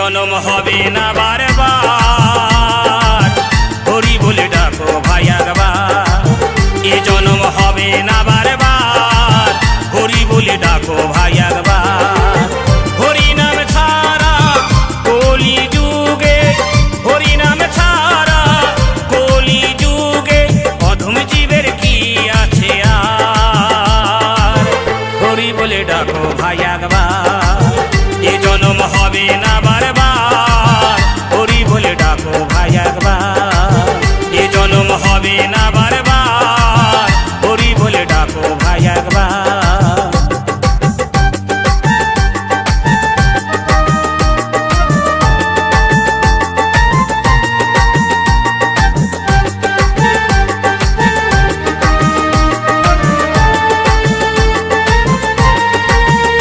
জনম হবে না বারবার, হরি বলে ডাকো ভাই একবার। এ জনম হবে না বারবার, হরি বলে ডাকো ভাই একবার। হরি নাম ছাড়া কলি যুগে, হরি নাম ছাড়া কলি যুগে অধম জীবের কি আছে আর। হরি বলে ডাকো ভাই একবার, এ জনম হবে না বারবার, হরি বলে ডাকো ভাই একবার।